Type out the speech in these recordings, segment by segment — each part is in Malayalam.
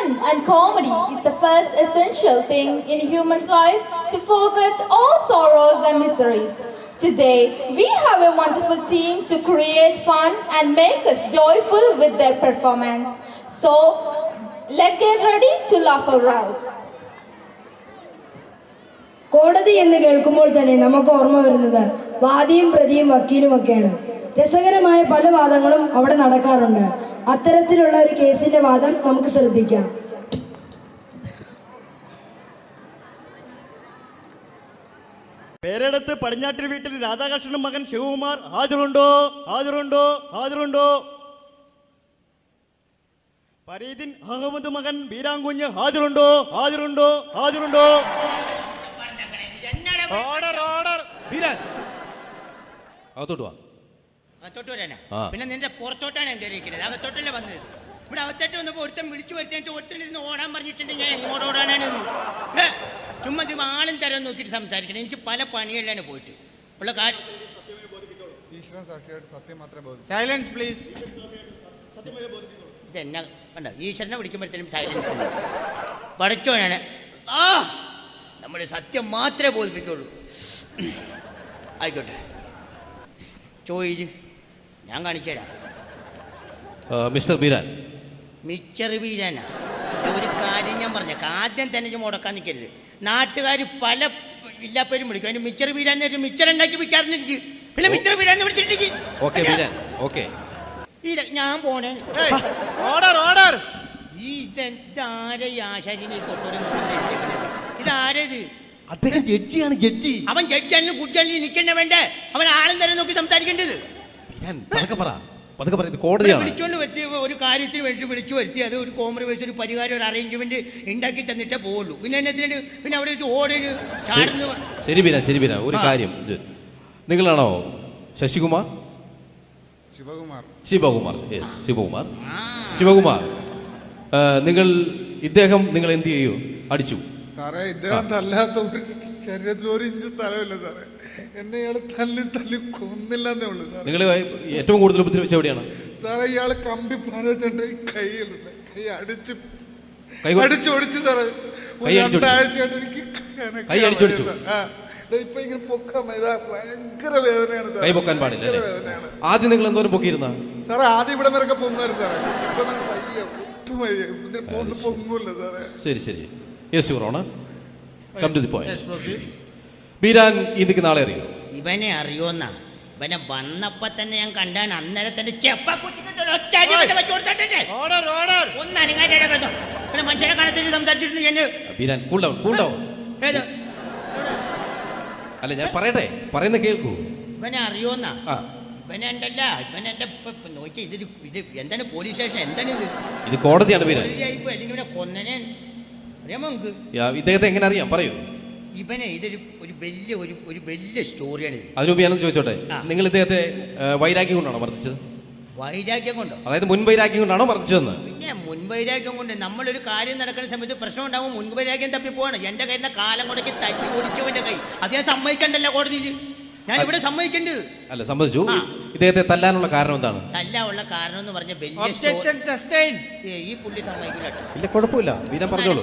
fun and comedy is the first essential thing in a human's life to forget all sorrows and miseries. Today, we have a wonderful team to create fun and make us joyful with their performance. So, let's get ready to laugh around. കോടതി എന്ന് കേൾക്കുമ്പോൾ തന്നെ നമുക്ക് ഓർമ്മ വരുന്നത് വാദിയും പ്രതിയും വക്കീലുമൊക്കെയാണ്. രസകരമായ പല വാദങ്ങളും അവിടെ നടക്കാറുണ്ട്. അത്തരത്തിലുള്ള ഒരു കേസിന്റെ വാദം നമുക്ക് ശ്രദ്ധിക്കാം. പേരെടുത്ത് പടിഞ്ഞാറ്റിൽ വീട്ടിൽ രാധാകൃഷ്ണൻ മകൻ ശിവകുമാർ ഹാജരുണ്ടോ? ഹാജരുണ്ടോ? ഹാജരുണ്ടോ? ഫരീദിൻ അഹമ്മദ് മകൻ ബീരാങ്കുഞ്ഞ് ഹാജരുണ്ടോ? ഹാജരുണ്ടോ? ഹാജരുണ്ടോ? Order order. ബീരാൻ അകത്തോട്ട് വാ. അകത്തോട്ട് വരാനാ? പിന്നെ നിന്റെ പുറത്തോട്ടാണ് ഞാൻ കയറിയിരിക്കുന്നത്. അകത്തോട്ടല്ലേ വന്നത്. ഇവിടെ അകത്തോട്ട് വന്നപ്പോൾ ഒരുത്തൻ വിളിച്ചു വരുത്തിയിട്ട് ഒരുത്തനിരുന്ന് ഓടാൻ പറഞ്ഞിട്ടുണ്ട്. ഞാൻ എങ്ങോട്ട് ഓടാനാണ്? ചുമ്മാ ആളും തരം നോക്കിയിട്ട് സംസാരിക്കണം. എനിക്ക് പല പണികളിലാണ് പോയിട്ട് ഉള്ള കാര്യം. Silence please. ഇതെന്നാ കണ്ട, ഈശ്വരനെ വിളിക്കുമ്പോഴത്തേനും സൈലൻസ് പഠിച്ചോനാണ്. നമ്മുടെ സത്യം മാത്രമേ ബോധിപ്പിക്കുള്ളൂ. ആയിക്കോട്ടെ, ചോദിച്ചു ഞാൻ കാണിച്ചു തരാം. മിസ്റ്റർ ബീരാൻ. മിച്ചർ ബീരാനാ? ഒരു കാര്യം ഞാൻ പറഞ്ഞേക്കാം. ആദ്യം തന്നെ മുടക്കാൻ നിൽക്കരുത്. നാട്ടുകാർ പല ഇല്ലാപ്പേരും വിളിക്കും. അതിന് മിച്ചർ ബീരാൻ മിച്ചർ ഉണ്ടാക്കി വിൽക്കാറുണ്ട് എനിക്ക്. പിന്നെ മിച്ചർ ബീരാനെ വിളിച്ചിട്ട് ഞാൻ പോണേ. Order order. ഇതെന്താരെ ആശാരിനെ കൊട്ടോടെ ഇതാരത്? അദ്ദേഹം ജഡ്ജിയാണ്. ജഡ്ജി. അവൻ ജഡ്ജാലും കുട്ടിയാലും നിൽക്കന്നെ വേണ്ടേ? അവൻ ആളും തന്നെ നോക്കി സംസാരിക്കേണ്ടത്. വിളിച്ചോണ്ട് വരുത്തി ഒരു കാര്യത്തിന് വേണ്ടി വിളിച്ചു വരുത്തി അത് ഒരു കോംപ്രമൈസ്, ഒരു പരിഹാരം, ഒരു അറേഞ്ച്മെന്റ് ഉണ്ടാക്കി തന്നിട്ടേ പോവുള്ളൂ. പിന്നെ എന്നതിന് പിന്നെ അവിടെ ഓടിന് ചാടുന്നു. ശരി ബീരാൻ, ശരി ബീരാൻ, ഒരു കാര്യം. നിങ്ങളാണോ ശശികുമാർ? ശിവകുമാർ. ശിവകുമാർ. ശിവകുമാർ, നിങ്ങൾ എന്ത് ചെയ്യൂ? അടിച്ചു സാറേ. ഇദ്ദേഹം തല്ലാത്ത ഒരു ശരീരത്തിൽ ഒരു ഇഞ്ച് സ്ഥലമില്ല സാറേ. എന്നെ ഇയാള് തല്ലി കൊന്നില്ലെന്നേ ഉള്ളൂ സാറേ. നിങ്ങൾ ഏറ്റവും കൂടുതൽ ഉപദ്രവിച്ച എവിടെയാണ് സാറേ? ഇയാള് കമ്പി പാലിച്ചിട്ടുണ്ട്. കൈയിലുണ്ട്. കൈ അടിച്ചോടിച്ചു സാറേ. രണ്ടാഴ്ചയായിട്ട് എനിക്ക് ഇപ്പൊ ഇങ്ങനെ പൊക്കാൻ ഭയങ്കര വേദനയാണ് സാറേ. കൈ പൊക്കാൻ പാടില്ല. ആദ്യം നിങ്ങൾ എന്തോരം പൊക്കിയിരുന്ന സാറേ? ആദ്യം ഇവിടെ വരെ പൊങ്ങുമായിരുന്നു സാറേ. ഇപ്പൊ പയ്യ ഒട്ടും പൊങ്ങൂല്ല സാറേ. ശരി ശരി. Yes your honour, come to the point. Beeran ഈ നിൽക്കുന്ന ആളെ അറിയോ? ഇവനെ അറിയോന്നാ? ഇവനെ വന്നപ്പോ തന്നെ ഞാൻ കണ്ടാണ്. അന്നേരം തന്നെ മനുഷ്യനെ കാണത്തിൽ സംസാരിച്ചിട്ടുണ്ട്. Beeran cool down, cool down. അല്ല ഞാൻ പറയട്ടെ, പറയുന്ന കേൾക്കൂ. ഇവനെ അറിയോന്നാ? ഇവനുണ്ടല്ല, ഇവനെന്റെ നോക്കി. ഇത് എന്താണ് പോലീസ് സ്റ്റേഷൻ? എന്താണിത്? ഇത് കോടതിയാണ്. കോടതിയായിപ്പോ അല്ലെങ്കിൽ ഇവനെ കൊന്നനെ അറിയാമോ നമുക്ക്? ഇദ്ദേഹത്തെ എങ്ങനെ അറിയാം? പറയൂ. ഇവനെ ഇതൊരു വലിയ സ്റ്റോറിയാണ് ഇത്. അതിനുമുമ്പ് ഞാനൊന്ന് ചോദിച്ചോട്ടെ, നിങ്ങൾ ഇദ്ദേഹത്തെ വൈരാഗ്യം കൊണ്ടാണോ മർദ്ദിച്ചത്? വൈരാഗ്യം കൊണ്ടോ? അതായത് മുൻവൈരാഗ്യം കൊണ്ടാണോ മർദ്ദിച്ചതെന്ന്? പിന്നെ മുൻവൈരാഗ്യം കൊണ്ട് നമ്മളൊരു കാര്യം നടക്കുന്ന സമയത്ത് പ്രശ്നം ഉണ്ടാവും. മുൻവൈരാഗ്യം തപ്പിപ്പോവാണ്. എന്റെ കയ്യിൽ കാലം കൊടക്കി തല്ലി ഓടിച്ചവന്റെ കൈ അത് ഞാൻ സമ്മതിക്കണ്ടല്ലോ കോടതിയിൽ. ഞാൻ ഇവിടെ സമ്മതിക്കേണ്ടത്. അല്ല, സമ്മതിച്ചു. ഇദ്ദേഹത്തെ തല്ലാനുള്ള കാരണം എന്താണ്? തല്ലാനുള്ള കാരണം എന്ന് പറഞ്ഞ ഈ പുള്ളി സമ്മതിക്കില്ല. ഇല്ല, കുഴപ്പമില്ല. വീരൻ പറഞ്ഞോളൂ.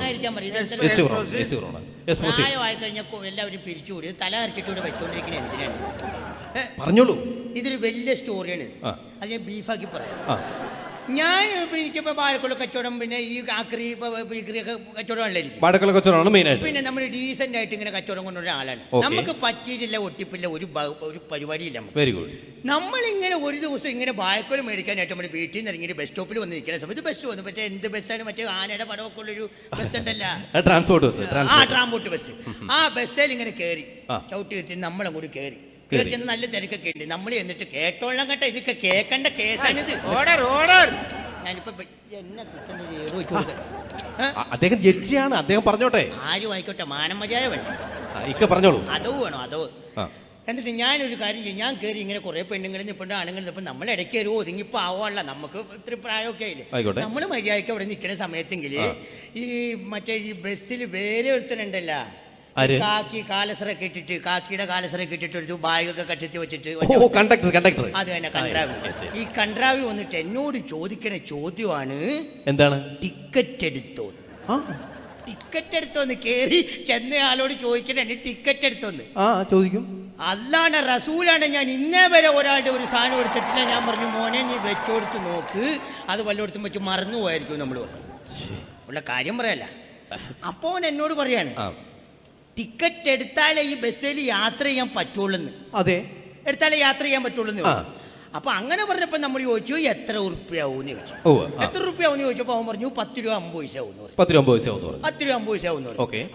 പ്രായമായി കഴിഞ്ഞപ്പോൾ എല്ലാവരും പിരിച്ചുകൂടി തല അരച്ചിട്ട് വെച്ചോണ്ടിരിക്കുന്നത് എന്തിനാണ്? പറഞ്ഞോളൂ. ഇതൊരു വലിയ സ്റ്റോറിയാണ്. അത് ഞാൻ ബീഫാക്കി പറയാം. ഞാൻ എനിക്കിപ്പോ വാഴക്കുള്ള കച്ചവടം, പിന്നെ ഈ ആക്രി കച്ചവടമാണല്ലോ എനിക്ക്. വാഴക്കുള്ള കച്ചവടമാണ് മെയിൻ ആയിട്ട്. പിന്നെ നമ്മൾ ഡീസന്റ് ആയിട്ട് ഇങ്ങനെ കച്ചവടം കൊണ്ടുവരുന്ന ആളാണ്. നമുക്ക് പറ്റിയിട്ടില്ല, ഒട്ടിപ്പില്ല, ഒരു പരിപാടിയില്ല. Very good. നമ്മളിങ്ങനെ ഒരു ദിവസം ഇങ്ങനെ വാഴക്കുല മേടിക്കാനായിട്ട് നമ്മുടെ വീട്ടിൽ നിന്ന് ഇറങ്ങി ബസ് സ്റ്റോപ്പിൽ വന്ന് നിൽക്കുന്ന സമയത്ത് ബസ് വന്നു. മറ്റേ എന്ത് ബസ്സാണ്? മറ്റേ ആനയുടെ പടമൊക്കെ ഉള്ളൊരു ബസ് ഉണ്ടല്ലോ, ട്രാൻസ്പോർട്ട് ബസ്. ആ ബസ്സിൽ ഇങ്ങനെ കയറി ചവിട്ടി വെച്ച് നമ്മളങ്ങോട്ട് കയറി ചെന്ന് നല്ല തിരക്കൊക്കെ ഉണ്ട്. നമ്മൾ എന്നിട്ട് കേട്ടോളാം കേട്ടോ. ഇതൊക്കെ കേൾക്കേണ്ട കേസാണിത്. ഞാനിപ്പോ അദ്ദേഹം ജഡ്ജിയാണ്. അദ്ദേഹം പറഞ്ഞോട്ടെ. ആരും ആയിക്കോട്ടെ, മാനം മര്യാദ വേണം. പറഞ്ഞോളൂ. അതവ് വേണോ? അതവ്. എന്നിട്ട് ഞാനൊരു കാര്യം ചെയ്യും. ഞാൻ കയറി ഇങ്ങനെ കുറെ പെണ്ണുങ്ങളിൽ നിൽപ്പുണ്ട്, ആണുങ്ങളിൽ നിൽപ്പുണ്ട്. നമ്മൾ ഇടയ്ക്ക് ഒരു ഒതുങ്ങിപ്പോ ആവാനുള്ള, നമുക്ക് ഇത്തിരി പ്രായമൊക്കെ ആയില്ലേ. നമ്മൾ മര്യാദയ്ക്ക് അവിടെ നിൽക്കുന്ന സമയത്തെങ്കിൽ ഈ മറ്റേ ഈ ബസ്സിൽ വേറെ ഒരുത്തനുണ്ടല്ലോ, കാക്കി കാലസറൊക്കെ ഇട്ടിട്ട്, കാക്കിയുടെ കാലസറൊക്കെ ഇട്ടിട്ട് ഒരു ബാഗൊക്കെ കെട്ടി വെച്ചിട്ട്, അത് തന്നെ കൺട്രാവി. ഈ കൺട്രാവി വന്നിട്ട് എന്നോട് ചോദിക്കണ ചോദ്യമാണ്, എന്താണ്? ടിക്കറ്റ് എടുത്തോ? ടിക്കറ്റ് എടുത്തോന്ന് കേറി ചെന്നയാളോട് ചോദിക്കണേ എന്നെ ടിക്കറ്റ് എടുത്തോന്ന്. ചോദിക്കും. അല്ലാണ്ട് റസൂലാണ് ഞാൻ ഇന്നേ വരെ ഒരാളുടെ ഒരു സാധനം എടുത്തിട്ടില്ല. ഞാൻ പറഞ്ഞു മോനെ നീ വെച്ചോടുത്ത് നോക്ക്, അത് വല്ലയിടത്തും വെച്ച് മറന്നു പോയായിരിക്കും നമ്മൾ ഉള്ള കാര്യം പറയല്ല. അപ്പോ അവൻ എന്നോട് പറയാണ് ടിക്കറ്റ് എടുത്താലേ ഈ ബസ്സിൽ യാത്ര ചെയ്യാൻ പറ്റുള്ളൂ. അതെ, എടുത്താലേ യാത്ര ചെയ്യാൻ പറ്റുള്ളൂ. അപ്പൊ അങ്ങനെ പറഞ്ഞപ്പോ നമ്മൾ ചോദിച്ചു എത്ര ഉറുപ്പ്യാവൂന്ന് ചോദിച്ചു. എത്ര ഉറുപ്പ്യാവൂന്ന് ചോദിച്ചപ്പോ അവൻ പറഞ്ഞു 10 രൂപ 50 പൈസ ആവും. 10 രൂപ 50 പൈസ ആവും. 10 രൂപ 50 പൈസ ആവും.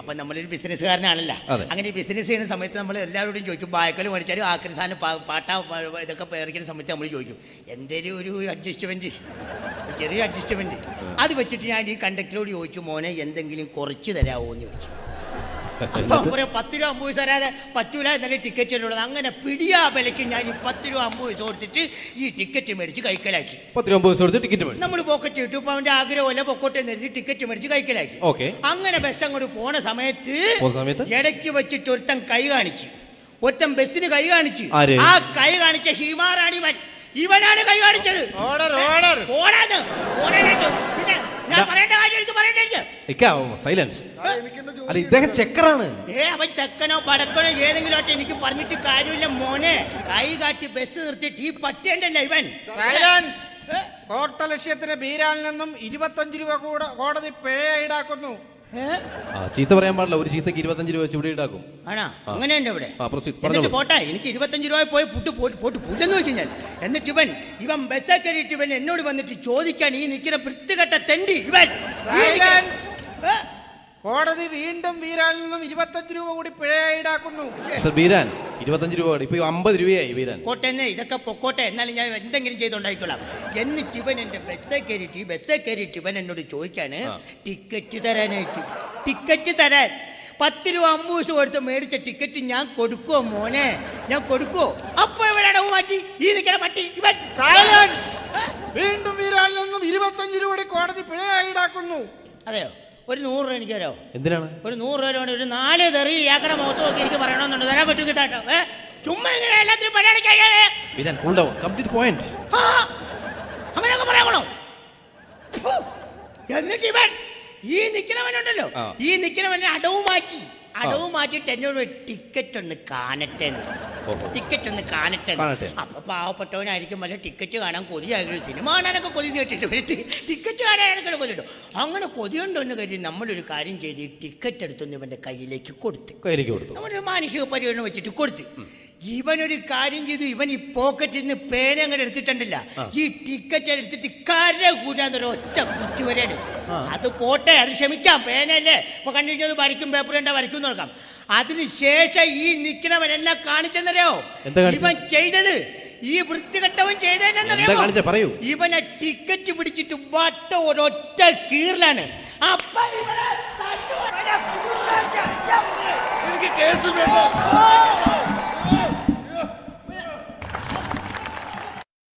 അപ്പൊ നമ്മളൊരു ബിസിനസ്സുകാരനാണല്ലോ. അങ്ങനെ ബിസിനസ് ചെയ്യുന്ന സമയത്ത് നമ്മൾ എല്ലാവരോടും ചോദിക്കും, ബായക്കൽ മേടിച്ചാലും ആക്രി സാധനം പാട്ട ഇതൊക്കെ പേരിക്കുന്ന സമയത്ത് നമ്മൾ ചോദിക്കും എന്തേലും ഒരു അഡ്ജസ്റ്റ്മെന്റ്, ചെറിയ അഡ്ജസ്റ്റ്മെന്റ്. അത് വെച്ചിട്ട് ഞാൻ ഈ കണ്ടക്ടറോട് ചോദിച്ചു മോനെ എന്തെങ്കിലും കുറച്ച് തരാമോ എന്ന് ചോദിച്ചു. അപ്പൊ 10 രൂപ 50 പൈസ തരാതെ പറ്റൂല, എന്നാലും ടിക്കറ്റ് ഉള്ളത്. അങ്ങനെ പിടിയാ വിലയ്ക്ക് ഞാൻ ഈ 10 രൂപ 50 പൈസ കൊടുത്തിട്ട് ഈ ടിക്കറ്റ് മേടിച്ച് കൈക്കലാക്കി. 10 രൂപ 50 പൈസ കൊടുത്ത് ടിക്കറ്റ് മേടിച്ചു. നമ്മൾ പോക്കറ്റ് ഇട്ടു. ഇപ്പൊ അവന്റെ ആഗ്രഹമല്ല പൊക്കോട്ടെ എന്ന് ടിക്കറ്റ് മേടിച്ച് കൈക്കലാക്കി. അങ്ങനെ ബസ് അങ്ങോട്ട് പോണ സമയത്ത് ഇടയ്ക്ക് വെച്ചിട്ട് ഒരുത്തൻ കൈ കാണിച്ചു. ഒരുത്തൻ ബസ്സിന് കൈ കാണിച്ചു. ആ കൈ കാണിച്ച ഹിമാറാണ് ഇവൻ. ഇവനാണ് കൈ കാണിച്ചത്. സൈലൻസ്. ഇദ്ദേഹം ചെക്കറാണ്. അവൻ തെക്കനോ വടക്കനോ ഏതെങ്കിലും ആയിട്ട് എനിക്ക് പറഞ്ഞിട്ട് കാര്യമില്ല മോനെ. കൈ കാട്ടി ബസ് നിർത്തിയിട്ട് ഈ പട്ടിയുണ്ടല്ലോ ഇവൻ. സൈലൻസ്. കോട്ട ലക്ഷ്യത്തിന് ബീരാനിൽ നിന്നും 25 രൂപ കോടതി പിഴ ഈടാക്കുന്നു. ചീത്ത പറയാൻ പാടില്ല. ഒരു ചീത്തക്ക് 25 രൂപ വെച്ച് ഇവിടെ ഈടാക്കും. ആണോ? അങ്ങനെയുണ്ട് ഇവിടെ. എന്നിട്ട് പോട്ടെ, എനിക്ക് 25 രൂപ പോയി പോട്ട് പുല്ലെന്ന് വെക്കും ഞാൻ. എന്നിട്ട് ഇവൻ ബസ്സേ കയറിയിട്ട് ഇവൻ എന്നോട് വന്നിട്ട് ചോദിക്കാൻ ഈ നിൽക്കുന്ന വൃത്തികെട്ട തെണ്ടി ഇവൻ. കോടതി വീണ്ടും ബീരാനിൽ നിന്നും 25 രൂപ കൂടി പിഴ ഈടാക്കുന്നു. ബീരാൻ 25 രൂപ, ഇപ്പൊ 50 രൂപയായി. ബീരാൻ കോട്ടെ, ഇതൊക്കെ പൊക്കോട്ടെ, എന്നാലും ഞാൻ എന്തെങ്കിലും ചെയ്തോണ്ടായിക്കോളാം. എന്നിട്ട് ഇവൻ എന്റെ ബസ്സേ കയറിയിട്ട് ഇവൻ എന്നോട് ചോദിക്കാണ് ടിക്കറ്റ് തരാനായിട്ട്. ടിക്കറ്റ് തരാൻ 10 രൂപ 50 പൈസ കൊടുത്ത് മേടിച്ച ടിക്കറ്റ് ഞാൻ കൊടുക്കുവോ മോനെ? ഞാൻ കൊടുക്കുവോ? അപ്പൊ ഇവരുടെ മാറ്റി ഈ നിൽക്കുന്ന പട്ടി ഇവൻ. സൈലൻസ്. വീണ്ടും ബീരാനിൽ നിന്നും 25 രൂപ കോടതി പിഴ ഈടാക്കുന്നു. അതെയോ? ഒരു 100 രൂപ എനിക്ക് തരാമോ? എന്തിനാണ്? ഒരു 100 രൂപ ഒരു 4 തെറി ഇയാക്കടെ മുഖത്ത് നോക്കി എനിക്ക് പറയണമെന്നുണ്ട്. തരാൻ പറ്റും കേട്ടോ. ചുമ്മാ ഇങ്ങനെ എല്ലാത്തിനും അങ്ങനെയൊക്കെ പറയാമോ? എന്നിട്ട് ഇവൻ ഈ നിൽക്കുന്നവനുണ്ടല്ലോ, ഈ നിൽക്കുന്നവനെ അടവ് മാറ്റിട്ട് എന്നോട് ടിക്കറ്റ് ഒന്ന് കാണട്ടെ. അപ്പൊ പാവപ്പെട്ടവനായിരിക്കും വല്ല ടിക്കറ്റ് കാണാൻ കൊതിയായിരുന്നു. സിനിമ കാണാനൊക്കെ കൊതി കേട്ടിട്ട് ടിക്കറ്റ് കാണാനൊക്കെ കൊതി കിട്ടും. അങ്ങനെ കൊതിയുണ്ടോന്ന് കരുതി നമ്മളൊരു കാര്യം ചെയ്ത് ഈ ടിക്കറ്റ് എടുത്തൊന്ന് ഇവന്റെ കയ്യിലേക്ക് കൊടുത്തു. നമ്മളൊരു മാനുഷിക പരിഗണന വെച്ചിട്ട് കൊടുത്തു. ഇവനൊരു കാര്യം ചെയ്തു. ഇവൻ ഈ പോക്കറ്റിൽ നിന്ന് പേന അങ്ങനെ എടുത്തിട്ടുണ്ടല്ല, ഈ ടിക്കറ്റ് എടുത്തിട്ട് കര കൂടാന്നൊരു ഒറ്റ കുത്തി വരാണ്. അത് പോട്ടെ, അത് ക്ഷമിക്കാം, പേനല്ലേ. ഇപ്പൊ കണ്ടുപിടിച്ചത് വരയ്ക്കും, പേപ്പർ കണ്ടാ വരയ്ക്കും നോക്കാം. അതിനുശേഷം ഈ നിൽക്കുന്നവൻ എന്നെ കാണിച്ചെന്നറിയോ ഇവൻ ചെയ്തത്? ഈ വൃത്തികെട്ടവൻ ചെയ്തതെന്നറിയോ? ഇവനെ ടിക്കറ്റ് പിടിച്ചിട്ട് വട്ട ഒരൊറ്റ കീറലാണ്. അപ്പൊ എനിക്ക് കേസ് വേണ്ട.